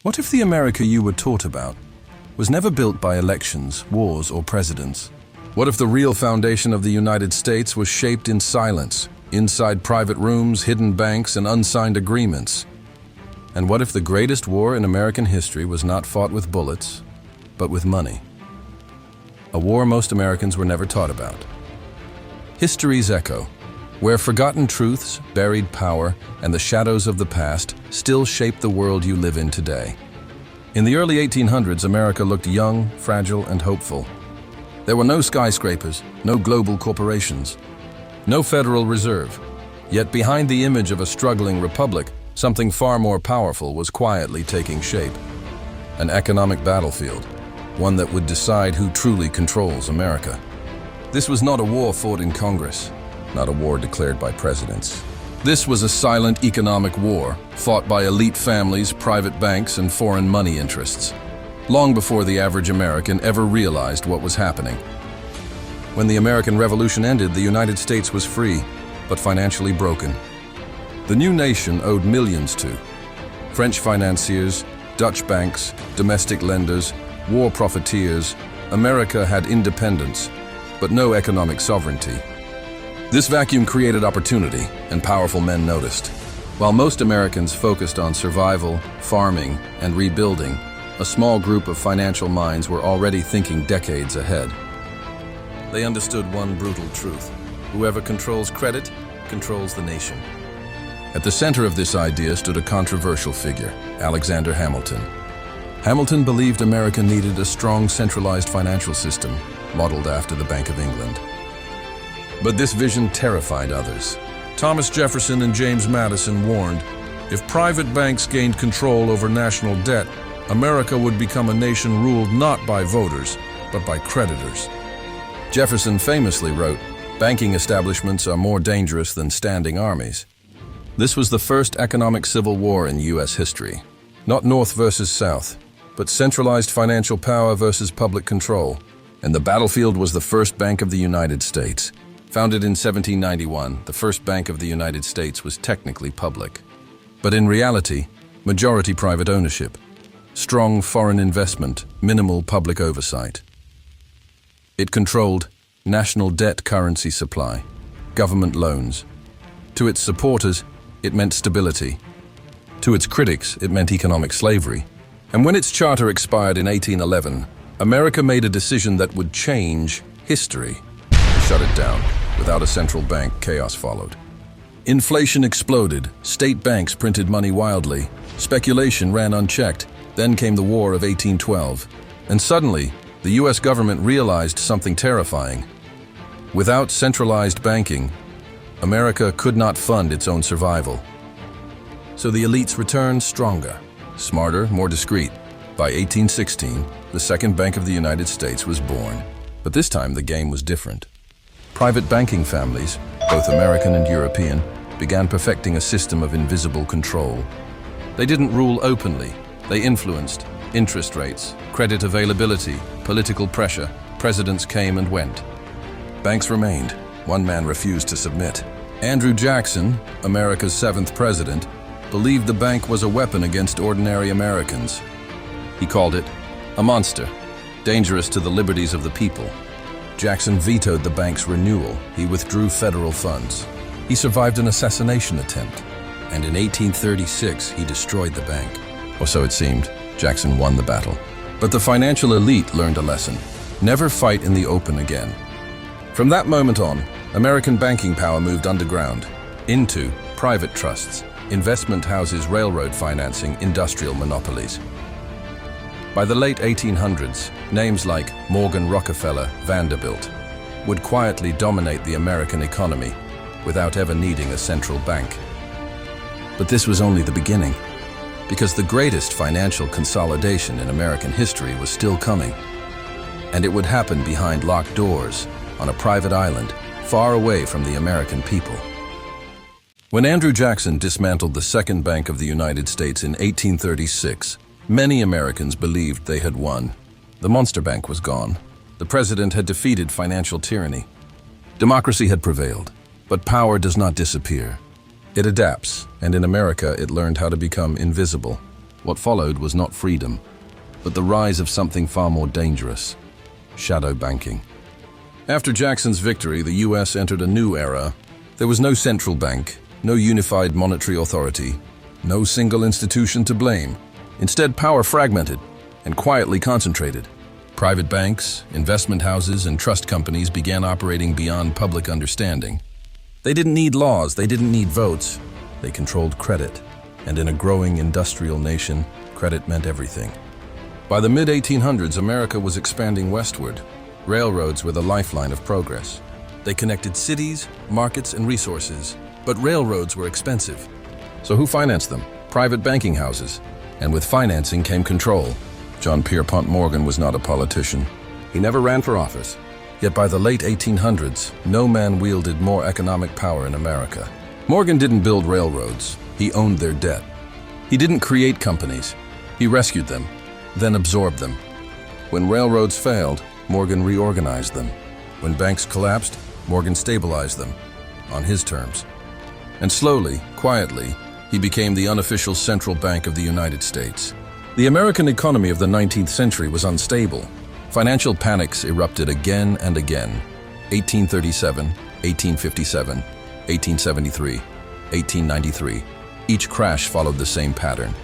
What if the America you were taught about was never built by elections, wars, or presidents? What if the real foundation of the United States was shaped in silence, inside private rooms, hidden banks, and unsigned agreements? And what if the greatest war in American history was not fought with bullets, but with money? A war most Americans were never taught about. History's echo, where forgotten truths, buried power, and the shadows of the past still shape the world you live in today. In the early 1800s, America looked young, fragile, and hopeful. There were no skyscrapers, no global corporations, no Federal Reserve. Yet behind the image of a struggling republic, something far more powerful was quietly taking shape. An economic battlefield, one that would decide who truly controls America. This was not a war fought in Congress, not a war declared by presidents. This was a silent economic war, fought by elite families, private banks, and foreign money interests, long before the average American ever realized what was happening. When the American Revolution ended, the United States was free, but financially broken. The new nation owed millions to French financiers, Dutch banks, domestic lenders, war profiteers. America had independence, but no economic sovereignty. This vacuum created opportunity, and powerful men noticed. While most Americans focused on survival, farming, and rebuilding, a small group of financial minds were already thinking decades ahead. They understood one brutal truth: whoever controls credit controls the nation. At the center of this idea stood a controversial figure, Alexander Hamilton. Hamilton believed America needed a strong centralized financial system, modeled after the Bank of England. But this vision terrified others. Thomas Jefferson and James Madison warned, if private banks gained control over national debt, America would become a nation ruled not by voters, but by creditors. Jefferson famously wrote, "Banking establishments are more dangerous than standing armies." This was the first economic civil war in U.S. history. Not North versus South, but centralized financial power versus public control. And the battlefield was the first Bank of the United States. Founded in 1791, the first Bank of the United States was technically public. But in reality, majority private ownership, strong foreign investment, minimal public oversight. It controlled national debt currency supply, government loans. To its supporters, it meant stability. To its critics, it meant economic slavery. And when its charter expired in 1811, America made a decision that would change history. To shut it down. Without a central bank, chaos followed. Inflation exploded, state banks printed money wildly, speculation ran unchecked, then came the War of 1812. And suddenly, the US government realized something terrifying. Without centralized banking, America could not fund its own survival. So the elites returned stronger, smarter, more discreet. By 1816, the second Bank of the United States was born. But this time the game was different. Private banking families, both American and European, began perfecting a system of invisible control. They didn't rule openly. They influenced interest rates, credit availability, political pressure. Presidents came and went. Banks remained. One man refused to submit. Andrew Jackson, America's 7th president, believed the bank was a weapon against ordinary Americans. He called it a monster, dangerous to the liberties of the people. Jackson vetoed the bank's renewal. He withdrew federal funds. He survived an assassination attempt, and in 1836 he destroyed the bank. Or so it seemed. Jackson won the battle. But the financial elite learned a lesson: never fight in the open again. From that moment on, American banking power moved underground, into private trusts, investment houses, railroad financing, industrial monopolies. By the late 1800s, names like Morgan, Rockefeller, Vanderbilt would quietly dominate the American economy without ever needing a central bank. But this was only the beginning, because the greatest financial consolidation in American history was still coming. And it would happen behind locked doors, on a private island, far away from the American people. When Andrew Jackson dismantled the Second Bank of the United States in 1836, many Americans believed they had won. The monster bank was gone. The president had defeated financial tyranny. Democracy had prevailed, but power does not disappear. It adapts, and in America it learned how to become invisible. What followed was not freedom, but the rise of something far more dangerous: shadow banking. After Jackson's victory, the US entered a new era. There was no central bank, no unified monetary authority, no single institution to blame. Instead, power fragmented and quietly concentrated. Private banks, investment houses, and trust companies began operating beyond public understanding. They didn't need laws, they didn't need votes. They controlled credit. And in a growing industrial nation, credit meant everything. By the mid-1800s, America was expanding westward. Railroads were the lifeline of progress. They connected cities, markets, and resources. But railroads were expensive. So who financed them? Private banking houses. And with financing came control. John Pierpont Morgan was not a politician. He never ran for office. Yet by the late 1800s, no man wielded more economic power in America. Morgan didn't build railroads. He owned their debt. He didn't create companies. He rescued them, then absorbed them. When railroads failed, Morgan reorganized them. When banks collapsed, Morgan stabilized them, on his terms. And slowly, quietly, he became the unofficial central bank of the United States. The American economy of the 19th century was unstable. Financial panics erupted again and again. 1837, 1857, 1873, 1893. Each crash followed the same pattern.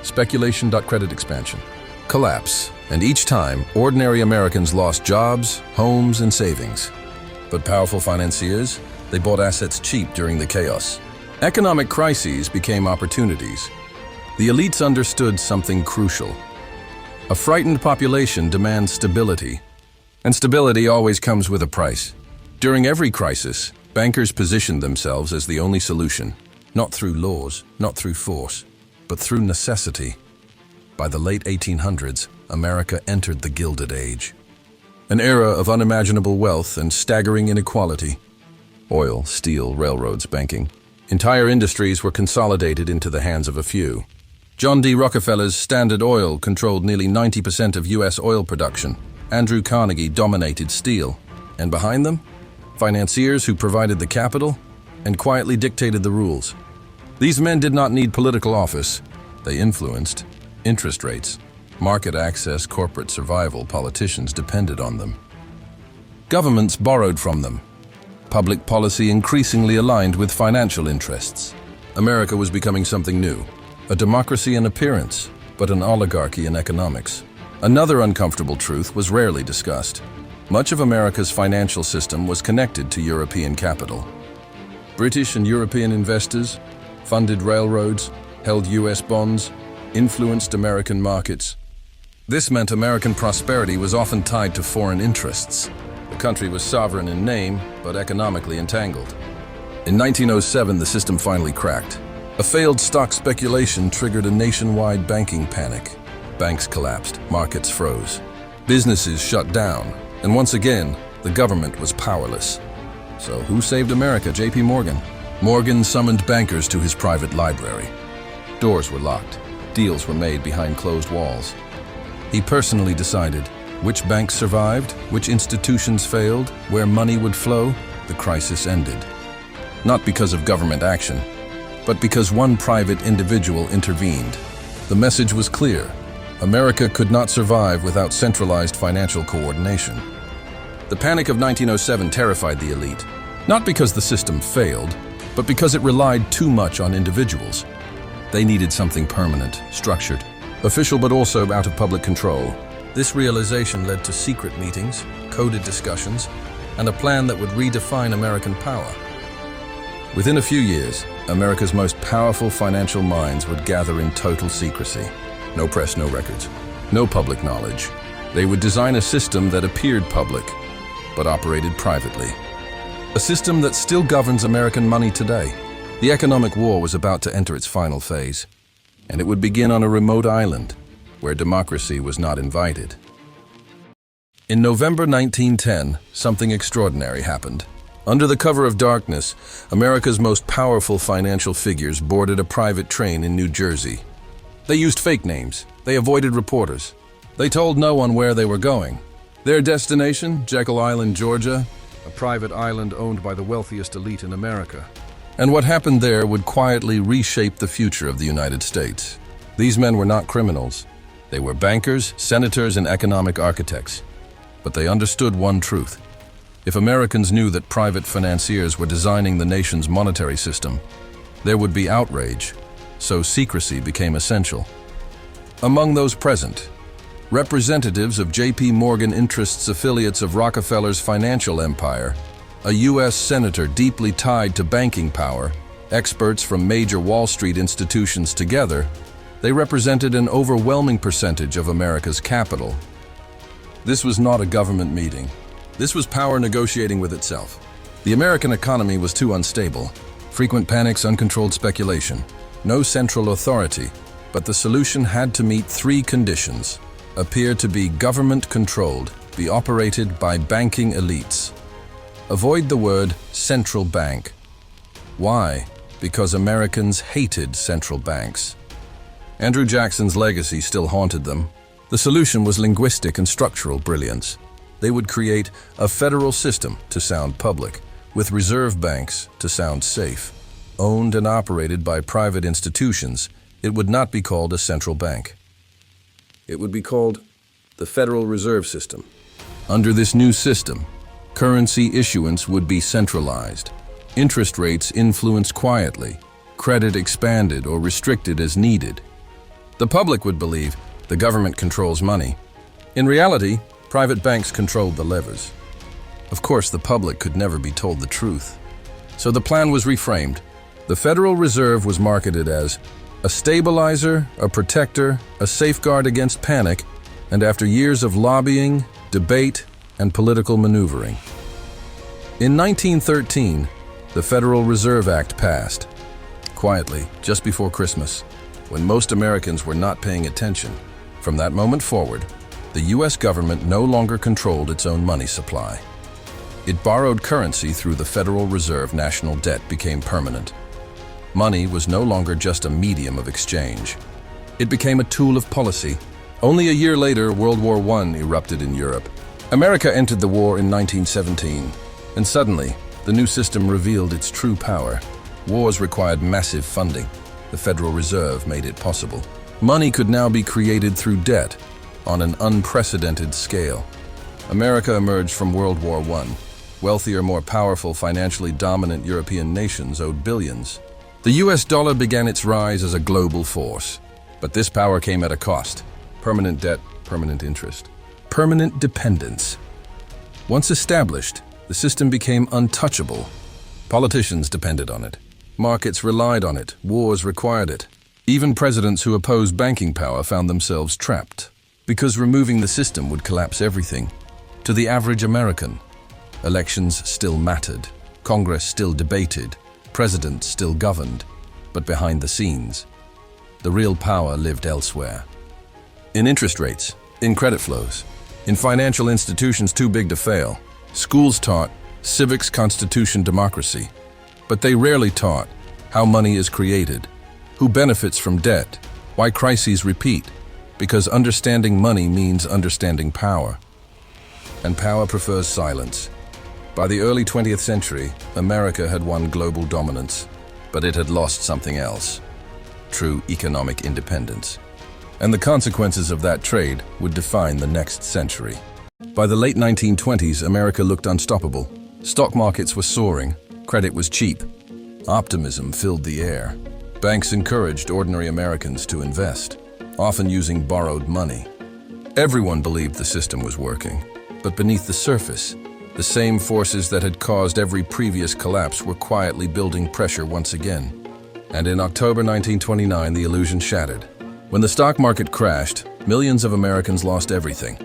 Speculation. Credit expansion. Collapse. And each time, ordinary Americans lost jobs, homes, and savings. But powerful financiers, they bought assets cheap during the chaos. Economic crises became opportunities. The elites understood something crucial. A frightened population demands stability, and stability always comes with a price. During every crisis, bankers positioned themselves as the only solution, not through laws, not through force, but through necessity. By the late 1800s, America entered the Gilded Age, an era of unimaginable wealth and staggering inequality. Oil, steel, railroads, banking. Entire industries were consolidated into the hands of a few. John D. Rockefeller's Standard Oil controlled nearly 90% of U.S. oil production. Andrew Carnegie dominated steel. And behind them, financiers who provided the capital and quietly dictated the rules. These men did not need political office. They influenced interest rates, market access, corporate survival. Politicians depended on them. Governments borrowed from them. Public policy increasingly aligned with financial interests. America was becoming something new. A democracy in appearance, but an oligarchy in economics. Another uncomfortable truth was rarely discussed. Much of America's financial system was connected to European capital. British and European investors funded railroads, held U.S. bonds, influenced American markets. This meant American prosperity was often tied to foreign interests. The country was sovereign in name, but economically entangled. In 1907, the system finally cracked. A failed stock speculation triggered a nationwide banking panic. Banks collapsed, markets froze. Businesses shut down, and once again, the government was powerless. So who saved America? J.P. Morgan. Morgan summoned bankers to his private library. Doors were locked. Deals were made behind closed walls. He personally decided which banks survived, which institutions failed, where money would flow. The crisis ended. Not because of government action, but because one private individual intervened. The message was clear. America could not survive without centralized financial coordination. The panic of 1907 terrified the elite, not because the system failed, but because it relied too much on individuals. They needed something permanent, structured, official but also out of public control. This realization led to secret meetings, coded discussions, and a plan that would redefine American power. Within a few years, America's most powerful financial minds would gather in total secrecy. No press, no records, no public knowledge. They would design a system that appeared public, but operated privately. A system that still governs American money today. The economic war was about to enter its final phase, and it would begin on a remote island where democracy was not invited. In November 1910, something extraordinary happened. Under the cover of darkness, America's most powerful financial figures boarded a private train in New Jersey. They used fake names. They avoided reporters. They told no one where they were going. Their destination, Jekyll Island, Georgia, a private island owned by the wealthiest elite in America. And what happened there would quietly reshape the future of the United States. These men were not criminals. They were bankers, senators, and economic architects. But they understood one truth. If Americans knew that private financiers were designing the nation's monetary system, there would be outrage, so secrecy became essential. Among those present, representatives of J.P. Morgan interests affiliates of Rockefeller's financial empire, a U.S. senator deeply tied to banking power, experts from major Wall Street institutions together, they represented an overwhelming percentage of America's capital. This was not a government meeting. This was power negotiating with itself. The American economy was too unstable. Frequent panics, uncontrolled speculation. No central authority, but the solution had to meet three conditions. Appear to be government-controlled, be operated by banking elites. Avoid the word central bank. Why? Because Americans hated central banks. Andrew Jackson's legacy still haunted them. The solution was linguistic and structural brilliance. They would create a federal system to sound public, with reserve banks to sound safe. Owned and operated by private institutions, it would not be called a central bank. It would be called the Federal Reserve System. Under this new system, currency issuance would be centralized. Interest rates influenced quietly, credit expanded or restricted as needed. The public would believe the government controls money. In reality, private banks controlled the levers. Of course, the public could never be told the truth. So the plan was reframed. The Federal Reserve was marketed as a stabilizer, a protector, a safeguard against panic, and after years of lobbying, debate, and political maneuvering. In 1913, the Federal Reserve Act passed. Quietly, just before Christmas, when most Americans were not paying attention. From that moment forward, the U.S. government no longer controlled its own money supply. It borrowed currency through the Federal Reserve. National debt became permanent. Money was no longer just a medium of exchange. It became a tool of policy. Only a year later, World War I erupted in Europe. America entered the war in 1917, and suddenly, the new system revealed its true power. Wars required massive funding. The Federal Reserve made it possible. Money could now be created through debt on an unprecedented scale. America emerged from World War I. Wealthier, more powerful, financially dominant European nations owed billions. The US dollar began its rise as a global force. But this power came at a cost. Permanent debt, permanent interest. Permanent dependence. Once established, the system became untouchable. Politicians depended on it. Markets relied on it. Wars required it. Even presidents who opposed banking power found themselves trapped, because removing the system would collapse everything. To the average American, elections still mattered, Congress still debated, presidents still governed, but behind the scenes, the real power lived elsewhere. In interest rates, in credit flows, in financial institutions too big to fail. Schools taught civics, constitution, democracy, but they rarely taught how money is created, who benefits from debt, why crises repeat, because understanding money means understanding power. And power prefers silence. By the early 20th century, America had won global dominance, but it had lost something else: true economic independence. And the consequences of that trade would define the next century. By the late 1920s, America looked unstoppable. Stock markets were soaring, credit was cheap, optimism filled the air. Banks encouraged ordinary Americans to invest, often using borrowed money. Everyone believed the system was working, but beneath the surface, the same forces that had caused every previous collapse were quietly building pressure once again. And in October 1929, the illusion shattered. When the stock market crashed, millions of Americans lost everything.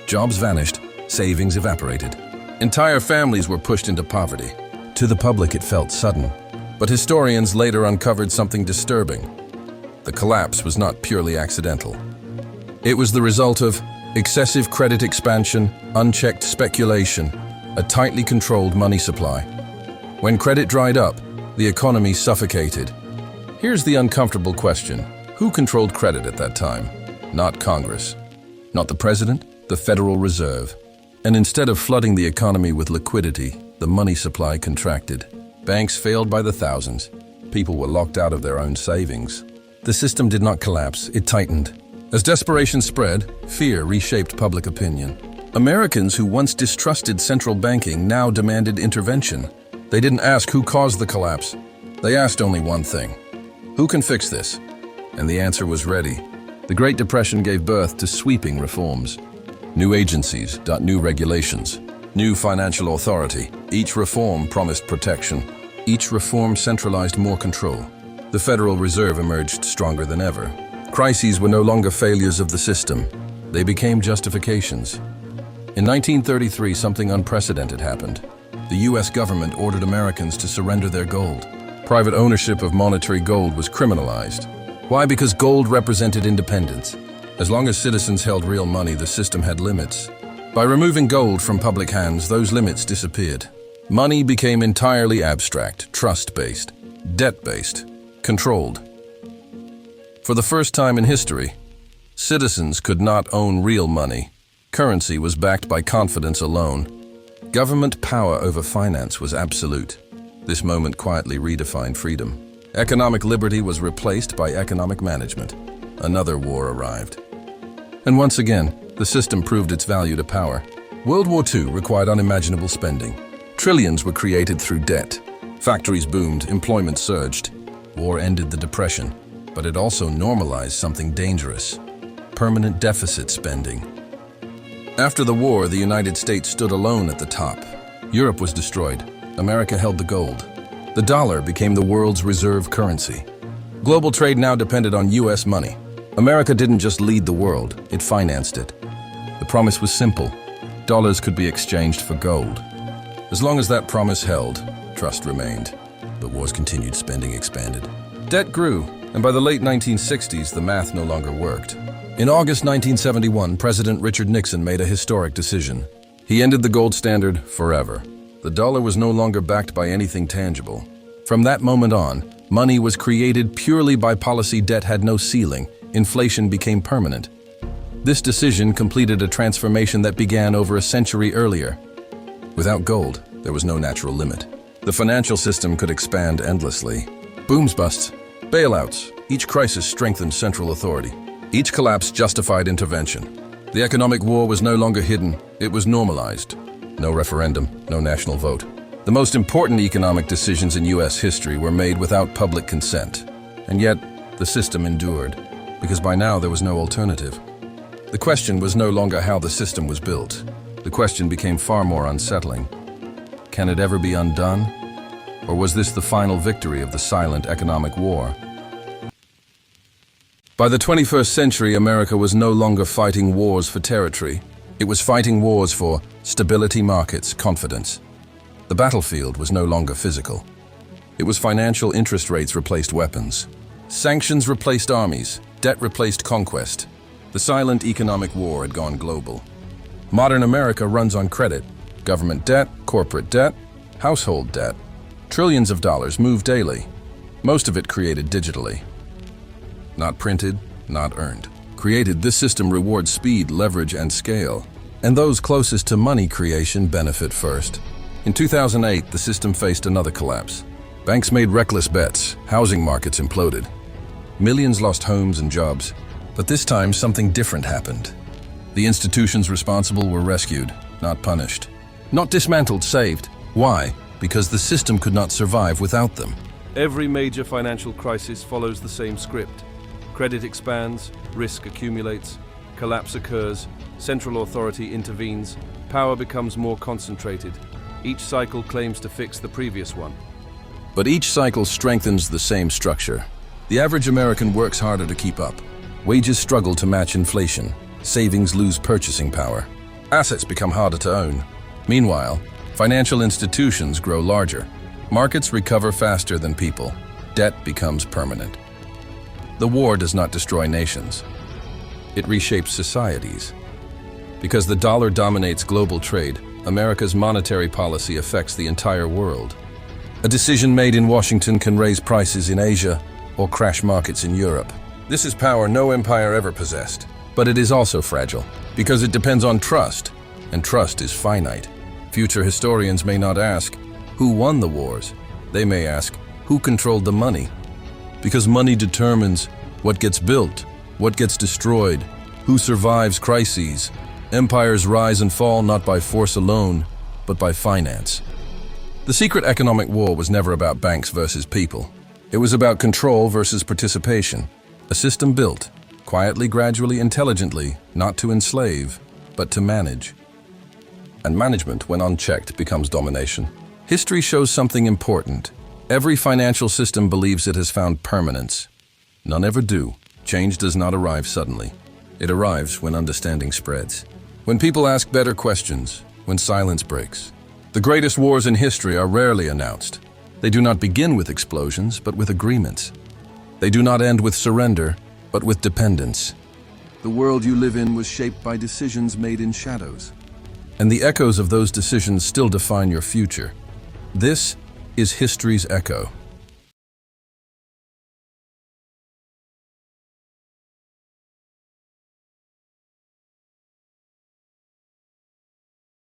Jobs vanished, savings evaporated. Entire families were pushed into poverty. To the public, it felt sudden. But historians later uncovered something disturbing. The collapse was not purely accidental. It was the result of excessive credit expansion, unchecked speculation, a tightly controlled money supply. When credit dried up, the economy suffocated. Here's the uncomfortable question. Who controlled credit at that time? Not Congress. Not the president, the Federal Reserve. And instead of flooding the economy with liquidity, the money supply contracted. Banks failed by the thousands. People were locked out of their own savings. The system did not collapse, it tightened. As desperation spread, fear reshaped public opinion. Americans who once distrusted central banking now demanded intervention. They didn't ask who caused the collapse. They asked only one thing: who can fix this? And the answer was ready. The Great Depression gave birth to sweeping reforms. New agencies, new regulations, new financial authority. Each reform promised protection. Each reform centralized more control. The Federal Reserve emerged stronger than ever. Crises were no longer failures of the system. They became justifications. In 1933, something unprecedented happened. The US government ordered Americans to surrender their gold. Private ownership of monetary gold was criminalized. Why? Because gold represented independence. As long as citizens held real money, the system had limits. By removing gold from public hands, those limits disappeared. Money became entirely abstract, trust-based, debt-based, controlled. For the first time in history, citizens could not own real money. Currency was backed by confidence alone. Government power over finance was absolute. This moment quietly redefined freedom. Economic liberty was replaced by economic management. Another war arrived. And once again, the system proved its value to power. World War II required unimaginable spending. Trillions were created through debt. Factories boomed, employment surged. War ended the Depression, but it also normalized something dangerous: permanent deficit spending. After the war, the United States stood alone at the top. Europe was destroyed. America held the gold. The dollar became the world's reserve currency. Global trade now depended on US money. America didn't just lead the world, it financed it. The promise was simple: dollars could be exchanged for gold. As long as that promise held, trust remained. But wars continued, spending expanded. Debt grew, and by the late 1960s, the math no longer worked. In August 1971, President Richard Nixon made a historic decision. He ended the gold standard forever. The dollar was no longer backed by anything tangible. From that moment on, money was created purely by policy. Debt had no ceiling. Inflation became permanent. This decision completed a transformation that began over a century earlier. Without gold, there was no natural limit. The financial system could expand endlessly. Booms, busts, bailouts. Each crisis strengthened central authority. Each collapse justified intervention. The economic war was no longer hidden, it was normalized. No referendum, no national vote. The most important economic decisions in US history were made without public consent. And yet, the system endured, because by now there was no alternative. The question was no longer how the system was built. The question became far more unsettling. Can it ever be undone? Or was this the final victory of the silent economic war? By the 21st century, America was no longer fighting wars for territory. It was fighting wars for stability, markets, confidence. The battlefield was no longer physical. It was financial. Interest rates replaced weapons. Sanctions replaced armies. Debt replaced conquest. The silent economic war had gone global. Modern America runs on credit. Government debt, corporate debt, household debt. Trillions of dollars move daily. Most of it created digitally. Not printed, not earned. Created, this system rewards speed, leverage, and scale. And those closest to money creation benefit first. In 2008, the system faced another collapse. Banks made reckless bets. Housing markets imploded. Millions lost homes and jobs. But this time, something different happened. The institutions responsible were rescued, not punished. Not dismantled, saved. Why? Because the system could not survive without them. Every major financial crisis follows the same script. Credit expands, risk accumulates, collapse occurs, central authority intervenes, power becomes more concentrated. Each cycle claims to fix the previous one. But each cycle strengthens the same structure. The average American works harder to keep up. Wages struggle to match inflation. Savings lose purchasing power. Assets become harder to own. Meanwhile, financial institutions grow larger. Markets recover faster than people. Debt becomes permanent. The war does not destroy nations. It reshapes societies. Because the dollar dominates global trade, America's monetary policy affects the entire world. A decision made in Washington can raise prices in Asia or crash markets in Europe. This is power no empire ever possessed. But it is also fragile, because it depends on trust, and trust is finite. Future historians may not ask, who won the wars? They may ask, who controlled the money? Because money determines What gets built? What gets destroyed? Who survives crises? Empires rise and fall not by force alone, but by finance. The secret economic war was never about banks versus people. It was about control versus participation. A system built, quietly, gradually, intelligently, not to enslave, but to manage. And management, when unchecked, becomes domination. History shows something important. Every financial system believes it has found permanence. None ever do. Change does not arrive suddenly. It arrives when understanding spreads. When people ask better questions, when silence breaks. The greatest wars in history are rarely announced. They do not begin with explosions, but with agreements. They do not end with surrender, but with dependence. The world you live in was shaped by decisions made in shadows. And the echoes of those decisions still define your future. This is history's echo.